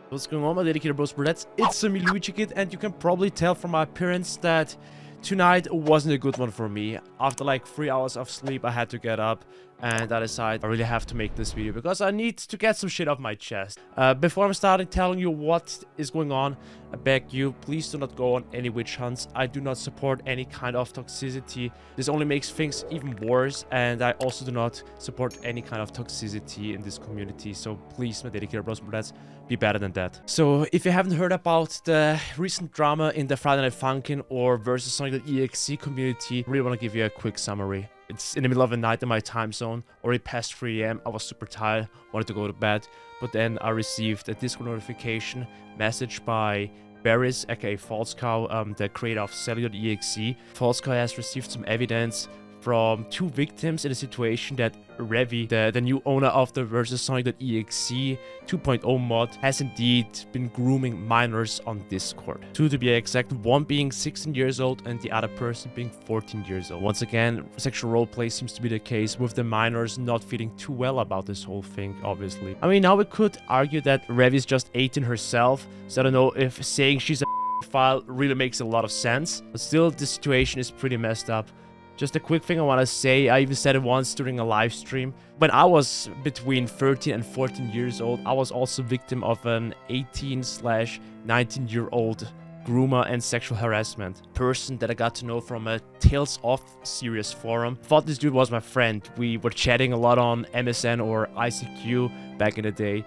What's going on, my dedicated bros? It's me, Luigikid, and you can probably tell from my appearance that tonight wasn't a good one for me. After like 3 hours of sleep, I had to get up, and I decided I really have to make this video because I need to get some shit off my chest. Before I'm starting telling you what is going on, I beg you, please do not go on any witch hunts. I do not support any kind of toxicity. This only makes things even worse, and I also do not support any kind of toxicity in this community. So please, my dedicated bros, let's be better than that. So if you haven't heard about the recent drama in the Friday Night Funkin' or versus Sonic.EXE community, I really want to give you a quick summary. It's in the middle of the night in my time zone, already past 3 AM. I was super tired, wanted to go to bed, but then I received a Discord notification message by Barris, aka FalseCow, the creator of Cellular.exe. FalseCow has received some evidence from 2 victims in a situation that Revie, the new owner of the versus Sonic.exe 2.0 mod, has indeed been grooming minors on Discord. 2 to be exact, one being 16 years old and the other person being 14 years old. Once again, sexual roleplay seems to be the case, with the minors not feeling too well about this whole thing, obviously. I mean, now we could argue that Revie is just 18 herself, so I don't know if saying she's a file really makes a lot of sense, but still, the situation is pretty messed up. Just a quick thing I want to say, I even said it once during a live stream. When I was between 13 and 14 years old, I was also victim of an 18/19-year-old groomer and sexual harassment person that I got to know from a Tales of series forum. Thought this dude was my friend. We were chatting a lot on MSN or ICQ back in the day.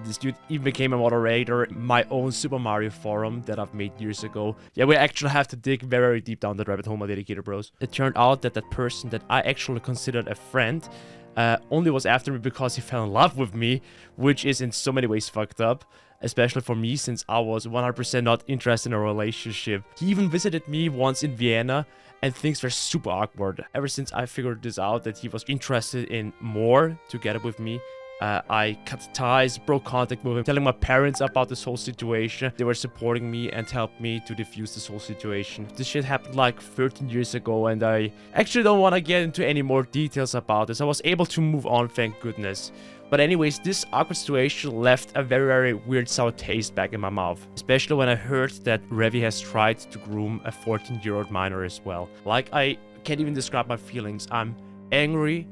This dude even became a moderator in my own Super Mario forum that I've made years ago. Yeah, we actually have to dig very, very deep down that rabbit hole, my dedicated bros. It turned out that that person that I actually considered a friend only was after me because he fell in love with me, which is in so many ways fucked up. Especially for me, since I was 100% not interested in a relationship. He even visited me once in Vienna, and things were super awkward. Ever since I figured this out, that he was interested in more together with me, I cut ties, broke contact with him, telling my parents about this whole situation. They were supporting me and helped me to defuse this whole situation. This shit happened like 13 years ago, and I actually don't want to get into any more details about this. I was able to move on, thank goodness. But anyways, this awkward situation left a very, very weird sour taste back in my mouth. Especially when I heard that Revie has tried to groom a 14-year-old minor as well. Like, I can't even describe my feelings. I'm angry,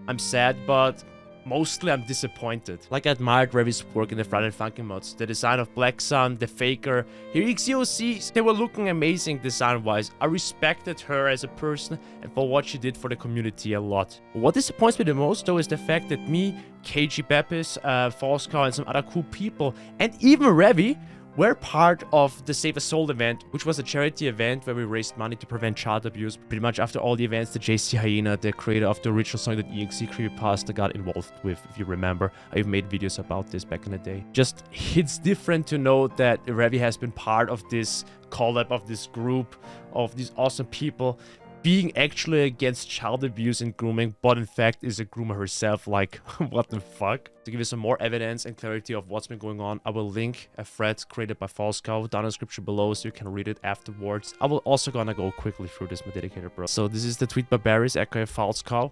I'm sad, but mostly I'm disappointed. Like, I admired Revie's work in the Friday Night Funkin' mods. The design of Black Sun, the Faker.EXE, they were looking amazing design-wise. I respected her as a person and for what she did for the community a lot. What disappoints me the most, though, is the fact that me, KG Beppis, FalseCow, and some other cool people, and even Revie, we're part of the Save a Soul event, which was a charity event where we raised money to prevent child abuse. Pretty much after all the events, the JC Hyena, the creator of the original Sonic.EXE Creepypasta, got involved with, if you remember. I even made videos about this back in the day. Just hits different to know that Revie has been part of this collab, of this group, of these awesome people, being actually against child abuse and grooming, but in fact is a groomer herself. Like, what the fuck? To give you some more evidence and clarity of what's been going on, I will link a thread created by FalseCow down in the description below so you can read it afterwards. I will also gonna go quickly through this, my dedicated bro. So this is the tweet by Barris, aka FalseCow.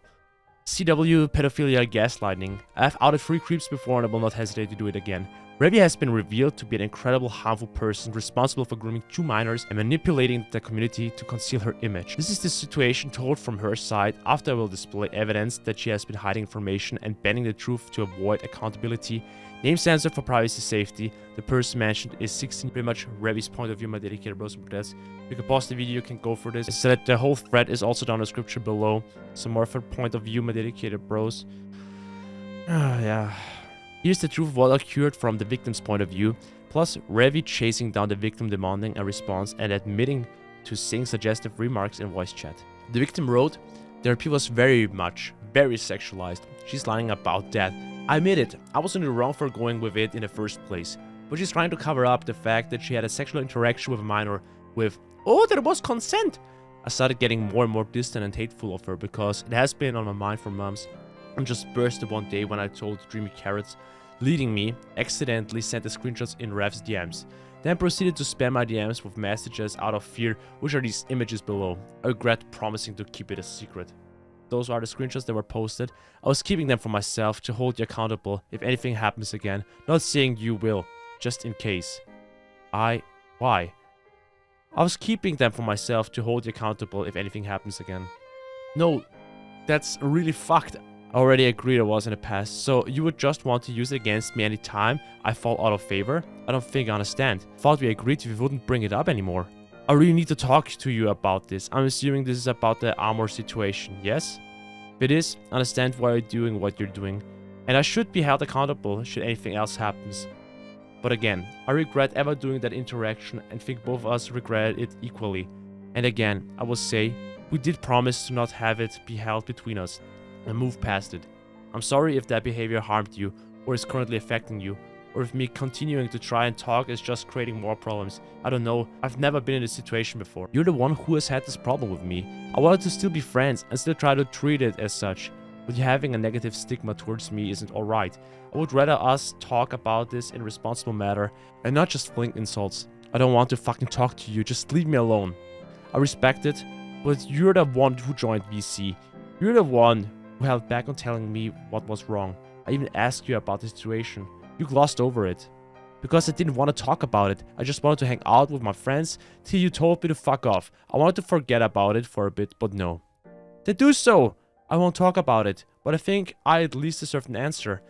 CW pedophilia gaslighting. I've outed 3 creeps before and I will not hesitate to do it again. Revie has been revealed to be an incredible, harmful person responsible for grooming 2 minors and manipulating the community to conceal her image. This is the situation told from her side after I will display evidence that she has been hiding information and bending the truth to avoid accountability. Name censored for privacy safety. The person mentioned is 16, pretty much Revie's point of view, my dedicated bros and brothers. You can pause the video, you can go for this. So that the whole thread is also down in the description below. Some more for point of view, my dedicated bros. Yeah. Here's the truth of what occurred from the victim's point of view, plus Revie chasing down the victim, demanding a response and admitting to saying suggestive remarks in voice chat. The victim wrote, "Therapy was very sexualized. She's lying about that. I admit it, I was in the wrong for going with it in the first place. But she's trying to cover up the fact that she had a sexual interaction with a minor with, oh, there was consent." I started getting more and more distant and hateful of her because it has been on my mind for months. And just bursted one day when I told Dreamy Carrots, leading me, accidentally sent the screenshots in Rev's DMs. Then proceeded to spam my DMs with messages out of fear, which are these images below. I regret promising to keep it a secret. Those are the screenshots that were posted. I was keeping them for myself to hold you accountable if anything happens again, not saying you will. just in case. Why? I was keeping them for myself to hold you accountable if anything happens again. No, that's really fucked. I already agreed I was in the past, so you would just want to use it against me anytime I fall out of favor? I don't think I understand. Thought we agreed we wouldn't bring it up anymore. I really need to talk to you about this. I'm assuming this is about the armor situation, yes? If it is, I understand why you're doing what you're doing. And I should be held accountable should anything else happens. But again, I regret ever doing that interaction and think both of us regret it equally. And again, I will say, we did promise to not have it be held between us and move past it. I'm sorry if that behavior harmed you or is currently affecting you, or if me continuing to try and talk is just creating more problems. I don't know, I've never been in this situation before. You're the one who has had this problem with me. I wanted to still be friends and still try to treat it as such. But you having a negative stigma towards me isn't alright. I would rather us talk about this in a responsible manner and not just fling insults. I don't want to fucking talk to you, just leave me alone. I respect it, but you're the one who joined VC. You're the one who held back on telling me what was wrong. I even asked you about the situation. You glossed over it. Because I didn't want to talk about it. I just wanted to hang out with my friends till you told me to fuck off. I wanted to forget about it for a bit, but no. Then do so! I won't talk about it, but I think I at least deserve an answer.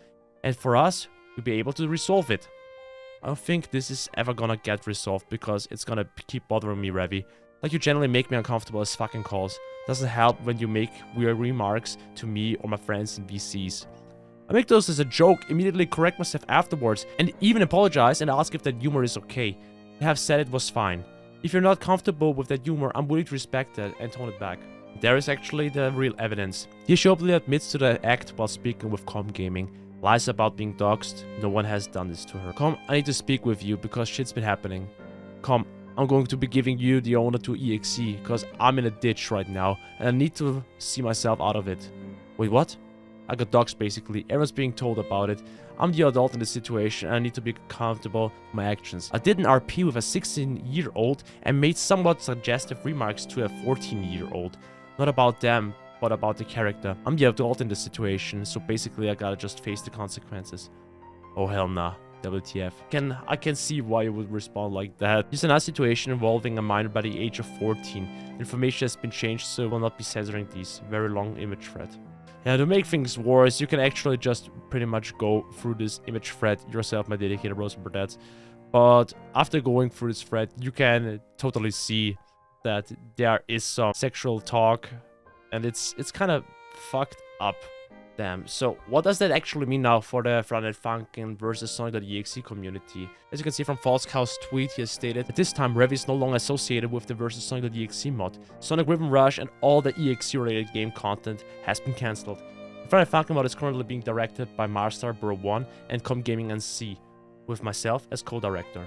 And for us, we'll be able to resolve it. I don't think this is ever gonna get resolved because it's gonna keep bothering me, Revie. Like, you generally make me uncomfortable as fucking calls. Doesn't help when you make weird remarks to me or my friends in VCs. I make those as a joke, immediately correct myself afterwards, and even apologize and ask if that humor is okay. I have said it was fine. If you're not comfortable with that humor, I'm willing to respect that and tone it back. There is actually the real evidence. Here she openly admits to the act while speaking with Com Gaming. Lies about being doxxed. No one has done this to her. Com, I need to speak with you because shit's been happening. Com, I'm going to be giving you the owner to EXE because I'm in a ditch right now and I need to see myself out of it. Wait, what? I got doxxed basically. Everyone's being told about it. I'm the adult in the situation and I need to be accountable for my actions. I did an RP with a 16-year-old and made somewhat suggestive remarks to a 14-year-old. Not about them, but about the character. I'm the adult in the situation, so basically I gotta just face the consequences. Oh hell nah. WTF. I can see why you would respond like that. It's a nice situation involving a minor by the age of 14. Information has been changed, so will not be censoring these. Very long image thread. Yeah, to make things worse, you can actually just pretty much go through this image thread yourself, my dedicated bros and brodettes. But after going through this thread, you can totally see that there is some sexual talk, and it's kind of fucked up. Damn. So what does that actually mean now for the Frontend Funkin' versus Sonic.EXE community? As you can see from False Cow's tweet, he has stated, at this time Revie is no longer associated with the versus Sonic.EXE mod. Sonic Ribbon Rush and all the EXE related game content has been cancelled. The Frontend Funkin' mod is currently being directed by Marstar Bro 1 and Com Gaming and C, with myself as co-director.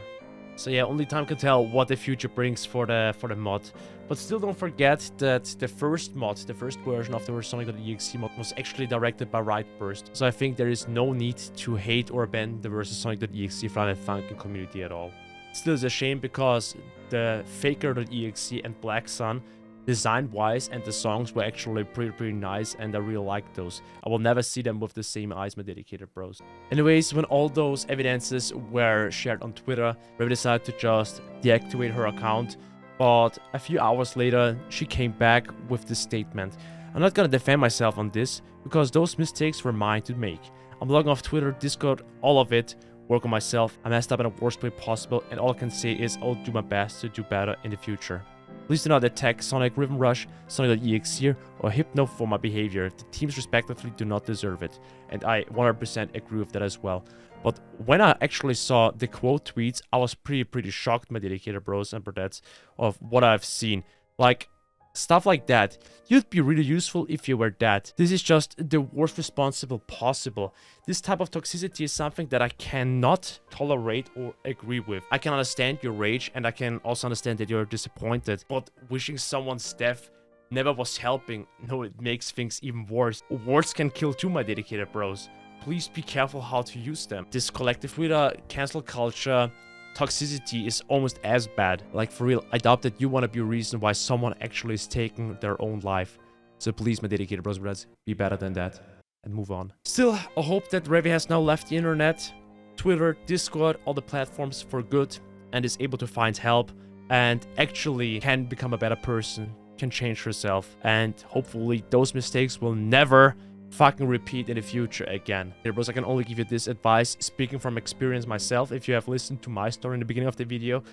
So yeah, only time can tell what the future brings for the mod. But still don't forget that the first mod, the first version of the Sonic.EXE mod was actually directed by Rightburst. So I think there is no need to hate or ban the versus Sonic.EXE Frontend Funkin' community at all. Still is a shame because the Faker.EXE and Black Sun, design-wise and the songs were actually pretty nice and I really like those. I will never see them with the same eyes, my dedicated bros. Anyways, when all those evidences were shared on Twitter, Revie decided to just deactivate her account, but a few hours later, she came back with this statement. I'm not gonna defend myself on this, because those mistakes were mine to make. I'm logging off Twitter, Discord, all of it, work on myself. I messed up in the worst way possible, and all I can say is I'll do my best to do better in the future. Please do not attack Sonic Ribbon Rush, Sonic.EXE, or Hypno for my behavior. The teams respectively do not deserve it. And I 100% agree with that as well. But when I actually saw the quote tweets, I was pretty shocked, my dedicated bros and brodettes, of what I've seen. Like, stuff like that. You'd be really useful if you were that. This is just the worst responsible possible. This type of toxicity is something that I cannot tolerate or agree with. I can understand your rage and I can also understand that you're disappointed. But wishing someone's death never was helping. No, it makes things even worse. Words can kill too, my dedicated bros. Please be careful how to use them. This collective Twitter cancel culture toxicity is almost as bad. Like, for real, I doubt that you want to be a reason why someone actually is taking their own life. So please, my dedicated bros, be better than that and move on. Still, I hope that Revie has now left the internet. Twitter, Discord, all the platforms for good, and is able to find help and actually can become a better person, can change herself, and hopefully those mistakes will never fucking repeat in the future again. Hey bros, I can only give you this advice, speaking from experience myself. If you have listened to my story in the beginning of the video,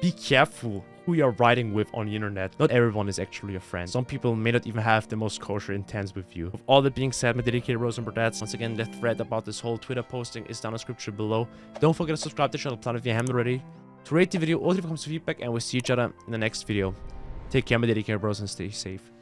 be careful who you're writing with on the internet. Not everyone is actually your friend. Some people may not even have the most kosher intents with you. With all that being said, my dedicated bros and brodettes, once again, the thread about this whole Twitter posting is down in the description below. Don't forget to subscribe to the channel if you haven't already, to rate the video or leave comments for feedback, and we'll see each other in the next video. Take care, my dedicated bros, and stay safe.